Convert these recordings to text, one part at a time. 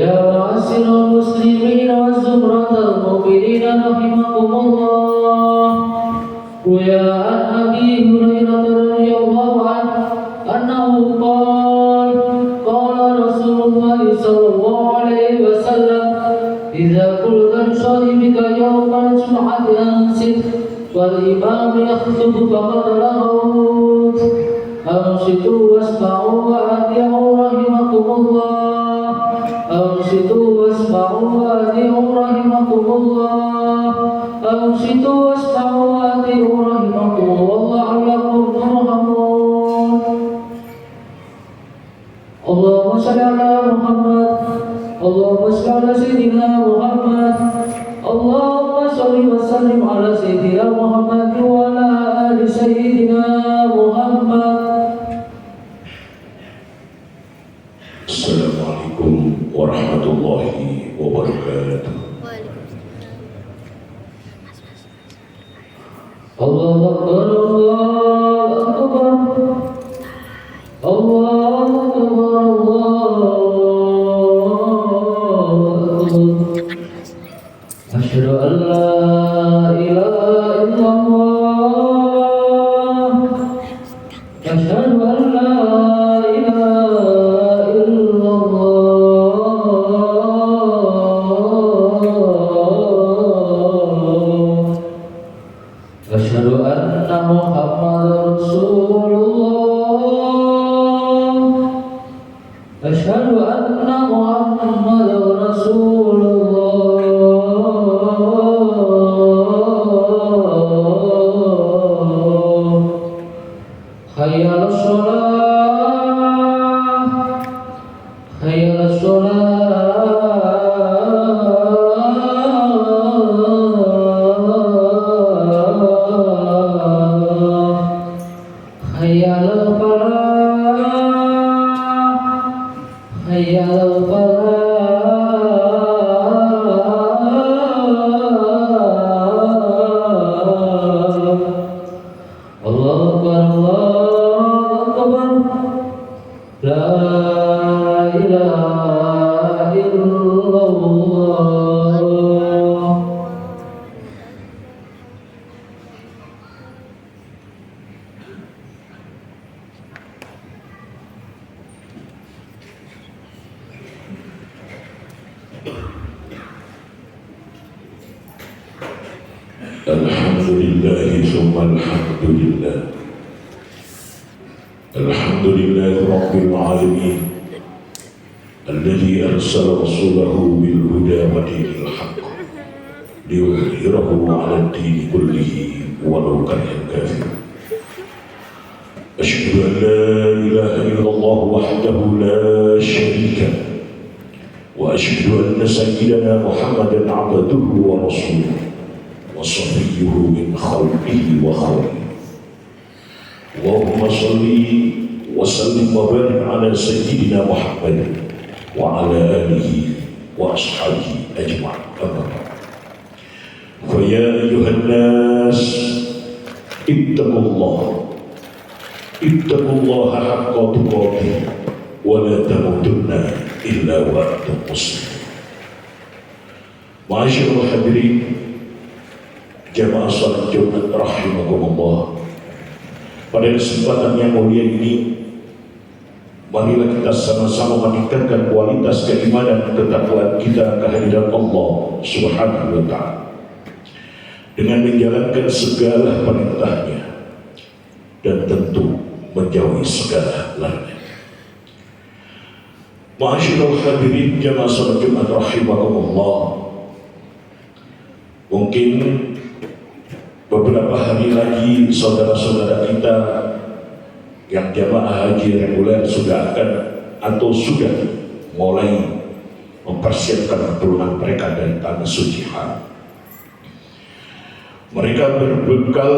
يا معاشر المسلمين وزمرة المؤمنين رحمكم الله. ويا عن أبي هريرة رضي الله عنه أنه قال قال رسول الله صلى الله عليه وسلم إذا قلت لصاحبك يوم الجمعة أنصت والإمام يخطب فقد لغوت أنصتوا واسمعوا وأطيعوا رحمكم الله. أنصتوا واسمعوا وأطيعوا رحمكم الله. أنصتوا واسمعوا وأطيعوا رحمكم الله لعلكم ترحمون. اللهم صل على محمد. اللهم صل على سيدنا محمد. اللهم صل وسلم على سيدنا محمد وعلى آل سيدنا محمد. Assalamualaikum warahmatullahi wabarakatuh. Allahu Akbar, Allahu Akbar, Allahu Akbar, Allahu Akbar. Asyhadu an la ilaha illallah. Asyhadu an la ilaha illallah. Asyhadu anna Muhammadar Rasulullah. Asyhadu anna Muhammadar Rasulullah. Hayya 'alas shalah. Hayya 'alas shalah. Hayya 'alal falah. Hayya 'alal falah. Allahu Akbar, Allahu Akbar. La ilaha illallah. Alhamdulillahi summa alhamdulillah. Alhamdulillahi rabbil alamin. Alladhi arsala rasulahu bil huda wa dinil haqq liyudhhirahu 'ala ad-dini kullihi walau karihal kafirun. Asyhadu an la ilaha illallah wahdahu la syarika lahu wa asyhadu anna sayyidana Muhammadan 'abduhu wa rasuluhu wa safiyyuhu min khalqihi wa khawlihi. Allahumma salli wa sallim wa barik ala sayyidina Muhammad wa ala alihi wa ashabihi ajma'in. Fa ya ayyuhan nas ittaqullaha haqqa tuqatih wa la tamutunna illa wa antum muslimun. Ma'asyiral hadirin jamaah salat Jumat rahimakumullah. Pada kesempatan yang mulia ini, marilah kita sama-sama meningkatkan kualitas keimanan dan ketakwaan kita kehadiran Allah Subhanahu wa Ta'ala dengan menjalankan segala perintahnya dan tentu menjauhi segala larangan. Ma'asyiral hadirin jamaah salat Jumat rahimakumullah. Mungkin beberapa hari lagi saudara-saudara kita yang jamaah haji reguler sudah akan atau sudah mulai mempersiapkan perjalanan mereka dari tanah suci Haram. Mereka berbekal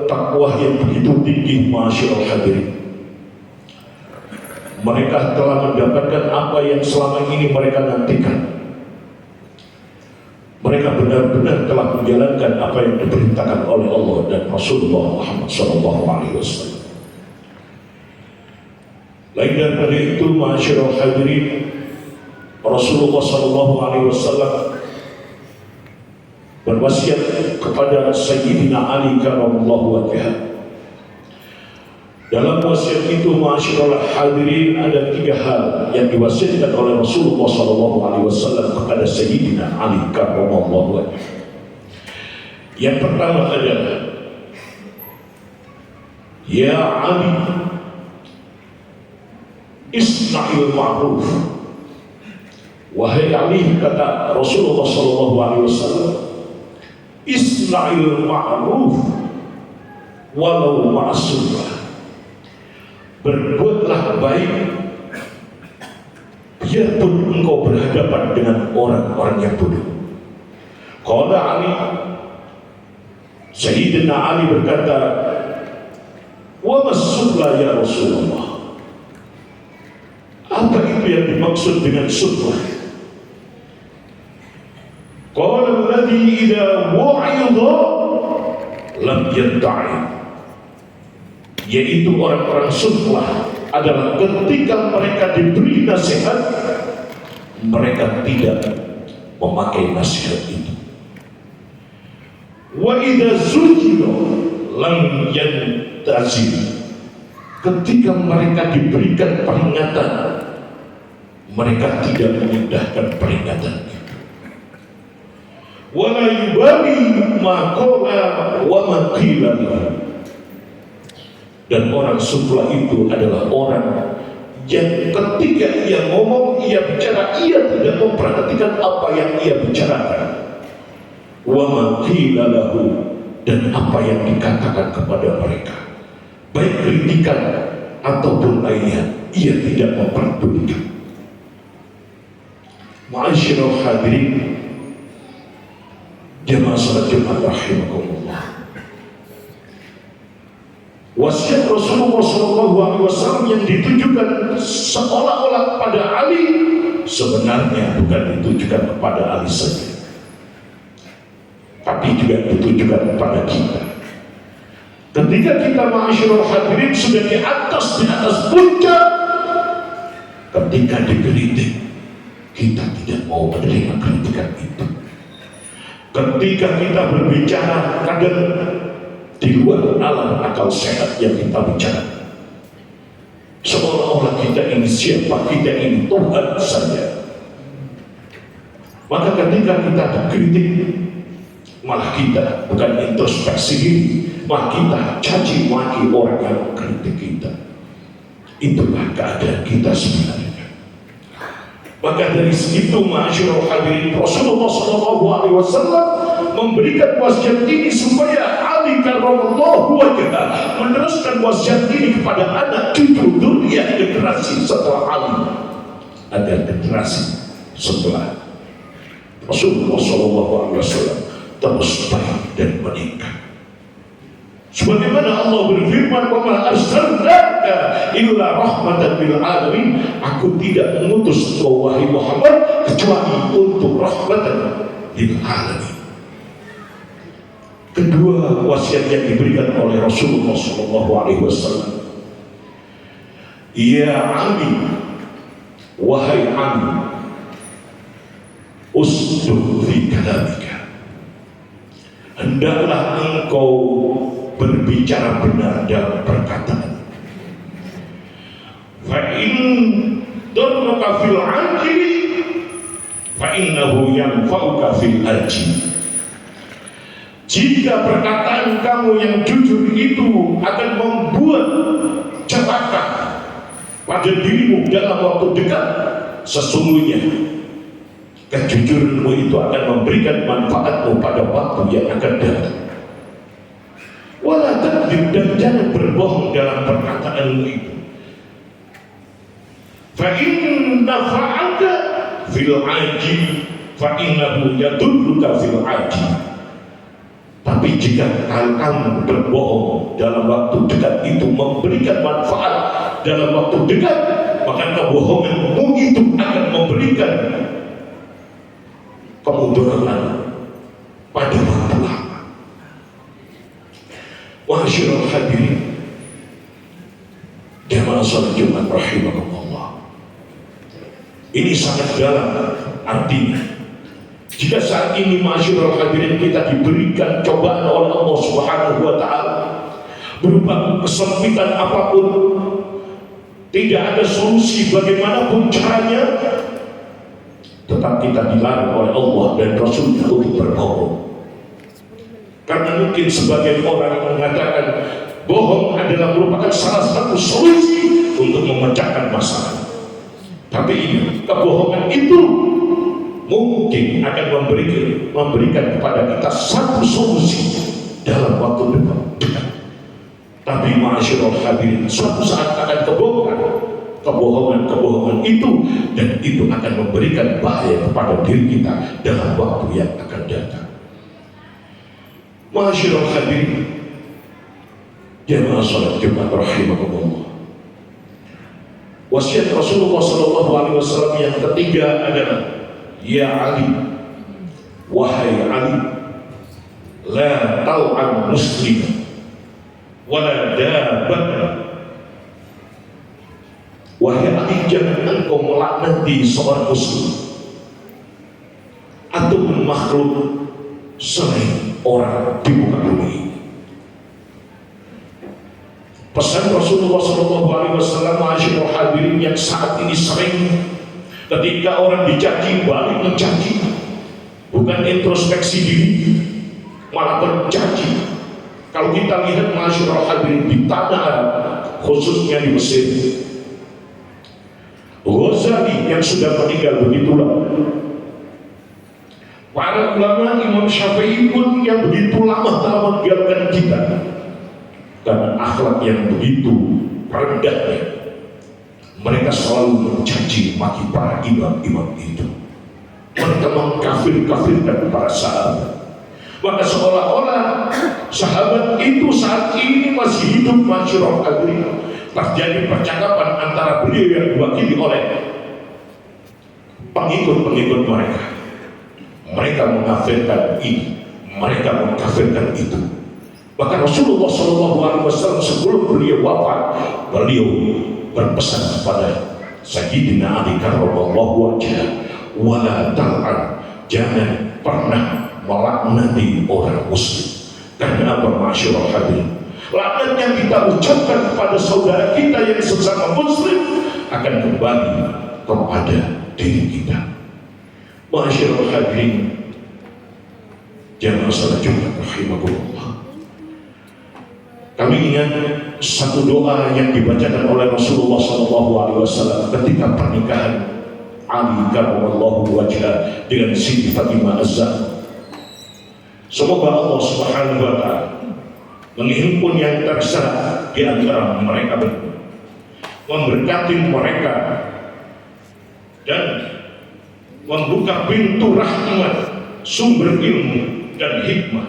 takwa yang begitu tinggi, ma'asyiral hadirin. Mereka telah mendapatkan apa yang selama ini mereka nantikan. Mereka benar-benar telah menjalankan apa yang diperintahkan oleh Allah dan Rasulullah Muhammad SAW. Lain daripada itu, ma'asyiral hadirin, Rasulullah SAW berwasiat kepada Sayyidina Ali karramallahu wajhah. Dalam wasiat itu, ma'asyiral hadirin, ada 3 hal yang diwasiatkan oleh Rasulullah SAW kepada Sayyidina Ali karramallahu wajhah. Yang pertama adalah, ya Ali, isna'il ma'ruf. Wahai Ali, kata Rasulullah SAW, isna'il ma'ruf walau ma'asulah. Berbuatlah baik biarpun engkau berhadapan dengan orang-orang yang bodoh. Qala Ali, Sayyidina Ali berkata, wa masuklah ya Rasulullah. Apa itu yang dimaksud dengan suflah? Qala alladhi idha wa'idha lam yanta'i. Yaitu orang-orang suflah adalah ketika mereka diberi nasihat, mereka tidak memakai nasihat itu. Wa idza zujira lam yantazir. Ketika mereka diberikan peringatan, mereka tidak mengindahkan peringatan itu. Wa la yubali ma qala wa ma qila lahu. Dan orang suflah itu adalah orang yang ketika ia ngomong, ia bicara, ia tidak memperhatikan apa yang ia bicarakan. Wa ma qila lahu, dan apa yang dikatakan kepada mereka, baik kritikan ataupun lainnya, ia tidak memperdulikan. Ma'asyiral hadirin, jamaah salat Jumat rahimakumullah. Wasiat Rasulullah SAW yang ditujukan seolah-olah pada Ali, sebenarnya bukan ditujukan kepada Ali saja, tapi juga ditujukan kepada kita. Ketika kita, ma'asyiral hadirin, sudah di atas puncak, ketika dikritik, kita tidak mau menerima kritikan itu. Ketika kita berbicara, kadang di luar alam akal sehat yang kita bicara, seolah-olah kita ini siapa, kita ini Tuhan saja. Maka ketika kita dikritik, malah kita bukan introspeksi diri, malah kita caci maki orang yang mengkritik kita. Itulah keadaan kita sebenarnya. Maka dari situ, ma'asyiral hadirin, Rasulullah SAW memberikan wasiat ini supaya Ali karramallahu wajhah meneruskan wasiat ini kepada anak cucu zuriat generasi setelah Ali, agar generasi setelah Rasulullah SAW terus baik dan meningkat. Sebagaimana Allah berfirman, wa ma arsalnaka illa rahmatan lil alamin. Aku tidak mengutus engkau wahai Muhammad kecuali untuk rahmatan lil alamin. Kedua wasiat yang diberikan oleh Rasulullah SAW, ya Ali, wahai Ali, usduq fi kalamika. Hendaklah engkau berbicara benar dalam perkataan. Fa in darraka fil ajli fa innahu yanfa'uka fil ajli. Jika perkataan kamu yang jujur itu akan membuat celaka pada dirimu dalam waktu dekat, sesungguhnya kejujuranmu itu akan memberikan manfaatmu pada waktu yang akan datang. Wala takdzib, dan jangan berbohong dalam perkataanmu itu. Fa inna fa'aka fil ajil fa innahu yadurruka fil ajil. Tapi jika kamu berbohong dalam waktu dekat itu memberikan manfaat dalam waktu dekat, maka kebohonganmu itu akan memberikan kemudaratan pada waktu lama. Ma'asyiral hadirin, jamaah salat Jumat rahimakumullah. Ini sangat dalam artinya. Jika saat ini masyarul hadirin kita diberikan cobaan oleh Allah Subhanahu wa Ta'ala berupa kesempitan apapun, tidak ada solusi bagaimanapun caranya, tetap kita dilarang oleh Allah dan Rasulnya untuk berbohong. Karena mungkin sebagian orang mengatakan bohong adalah merupakan salah satu solusi untuk memecahkan masalah. Tapi ingat, kebohongan itu mungkin akan memberikan kepada kita satu solusi dalam waktu dekat. Tapi ma'asyiral hadirin, suatu saat akan kebongkar kebohongan itu, dan itu akan memberikan bahaya kepada diri kita dalam waktu yang akan datang. Ma'asyiral hadirin, jamaah salat Jumat rahimakumullah. Wasiat Rasulullah SAW yang ketiga adalah, ya Ali, wahai Ali, la tal'an muslim wala dabat. Wahai Ali, jangan engkau melaknati seorang muslim ataupun makhluk selain orang di muka bumi. Pesan Rasulullah SAW masyarakat hadirin yang saat ini sering ketika orang dicaci balik mencaci, bukan introspeksi diri, malah mencaci. Kalau kita lihat masyarakat hadirin di tanah Arab, khususnya di Mesir, Ghazali yang sudah meninggal begitu lama, para ulama Imam Syafi'i pun yang begitu lama telah meninggalkan kita karena akhlak yang begitu rendahnya. Mereka selalu mencaci maki para imam-imam itu. Mereka mengkafir-kafirkan para sahabat. Maka seolah-olah sahabat itu saat ini masih hidup masyarakat hadirin. Terjadi percakapan antara beliau yang diwakili oleh pengikut-pengikut mereka. Mereka mengkafirkan ini, mereka mengkafirkan itu. Bahkan Rasulullah SAW sebelum beliau wafat, beliau berpesan kepada Sayyidina Ali karramallahu wajhah, wala tal'an, jangan pernah melaknati orang muslim. Karena apa masyarakat hadirin? Laknat yang kita ucapkan kepada saudara kita yang sesama muslim akan kembali kepada diri kita. Masyarakat hadirin, jamaah salat Jumat rahimakumullah. Kami ingat satu doa yang dibacakan oleh Rasulullah SAW ketika pernikahan Ali karramallahu wajhah dengan Siti Fatimah Az-Zahra. Semoga Allah Subhanahu wa Ta'ala menghimpun yang terserah di antara mereka berdua, memberkati mereka dan membuka pintu rahmat, sumber ilmu dan hikmah,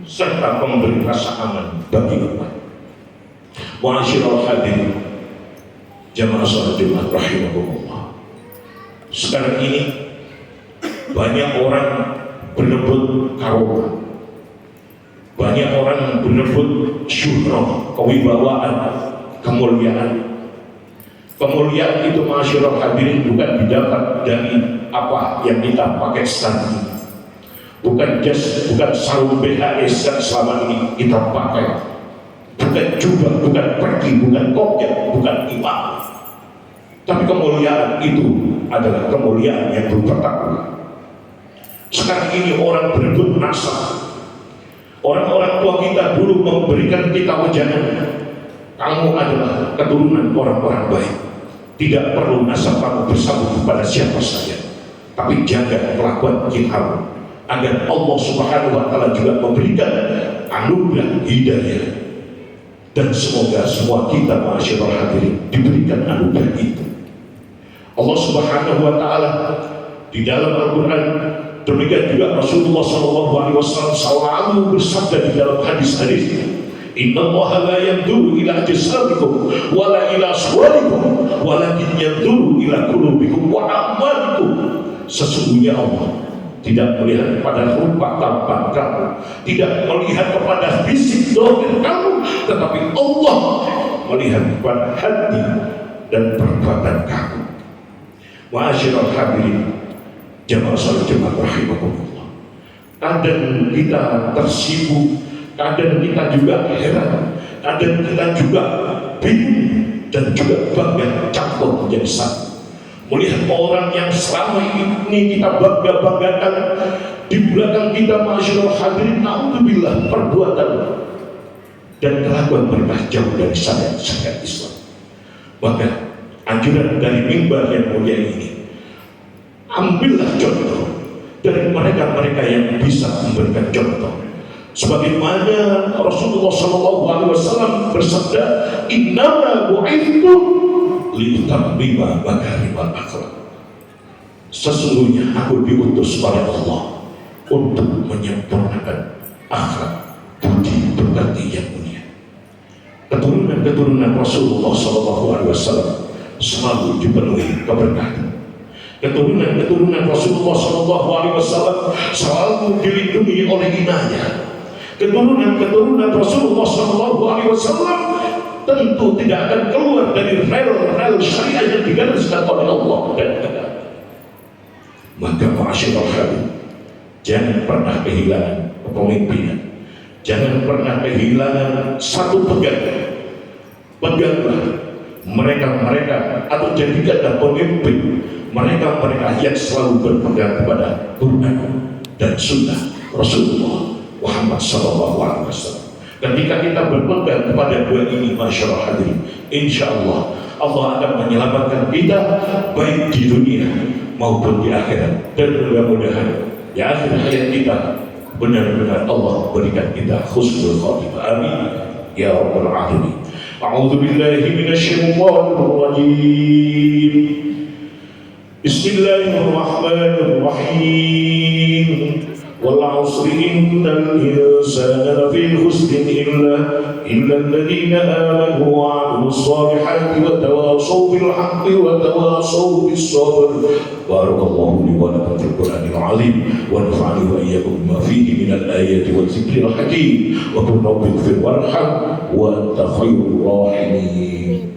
serta memberi rasa aman bagi umat. Ma'asyiral hadirin, jamaah salat Jumat rahimakumullah. Sekarang ini banyak orang berebut karomah, banyak orang berebut syuhrah, kewibawaan, kemuliaan. Kemuliaan itu masyarakat hadirin bukan didapat dari apa yang kita pakai sekarang ini, bukan jas, bukan sarung BHS yang selama ini kita pakai, bukan jubah, bukan pergi, bukan kopiah, bukan imam. Tapi kemuliaan itu adalah kemuliaan yang berupa takwa. Sekarang ini orang berebut nasab. Orang-orang tua kita dulu memberikan kita wejangan, kamu adalah keturunan orang-orang baik. Tidak perlu nasab kamu bersambung kepada siapa saja, tapi jaga kelakuan kita agar Allah Subhanahu wa Ta'ala juga memberikan anugerah hidayah. Dan semoga semua kita masyarakat hadirin diberikan anugerah itu. Allah Subhanahu wa Ta'ala di dalam Al-Quran, demikian juga Rasulullah SAW selalu bersabda di dalam hadis-hadis, innallaha la yanzuru ila ajsamikum wala ila suwarikum walakin yanzuru ila qulubikum wa a'malikum. Sesungguhnya Allah tidak melihat kepada rupa tampan kamu, tidak melihat kepada fisik dohir kamu, tetapi Allah melihat kepada hati dan perbuatan kamu. Ma'asyiral hadirin, jamaah salat Jumat rahimakumullah. Kadang kita tersibuk, kadang kita juga heran, kadang kita juga bingung dan juga bangga campur menjadi satu. Melihat orang yang selama ini kita bangga-banggakan di belakang kita, ma'asyiral hadirin, naudzubillah, perbuatan dan kelakuan mereka jauh dari syariat Islam. Maka anjuran dari mimbar yang mulia ini, ambillah contoh dari mereka-mereka yang bisa memberikan contoh. Sebagaimana Rasulullah SAW bersabda, innama bu'ithtu litammima makarimal akhlak. Sesungguhnya aku diutus oleh Allah untuk menyempurnakan akhlak budi pekerti yang mulia. Keturunan Rasulullah SAW selalu dipenuhi keberkahan. Keturunan Rasulullah SAW selalu dilindungi oleh inayah. Keturunan Rasulullah SAW tentu tidak akan keluar dari rel syariah yang digariskan oleh Allah dan agama. Maka ma'asyiral hadirin, jangan pernah kehilangan kepemimpinan, jangan pernah kehilangan satu pegangan. Peganglah mereka atau jadikanlah pemimpin mereka yang selalu berpegang kepada Quran dan Sunnah Rasulullah Muhammad SAW. Ketika kita berpegang kepada dua ini, masyaallah hadirin, insya Allah Allah akan menyelamatkan kita baik di dunia maupun di akhirat. Dan mudah-mudahan di akhir hayat kita benar-benar Allah berikan kita husnul khotimah. Amin ya rabbal alamin. A'udzu billahi minasyaitonir rajim. Bismillahirrahmanirrahim. Wal 'asri innal insana lafi khusrin illa alladziina aamanu wa 'amilus shaalihati wa tawaasaw bil haqqi wa tawaasaw bis sabr. Barakallahu li wa lakum fil Qur'anil 'azim wa nafa'ani wa iyyakum bima fihi minal ayati wal dzikril hakim wa qul rabbighfir warham wa anta khairur rahimin.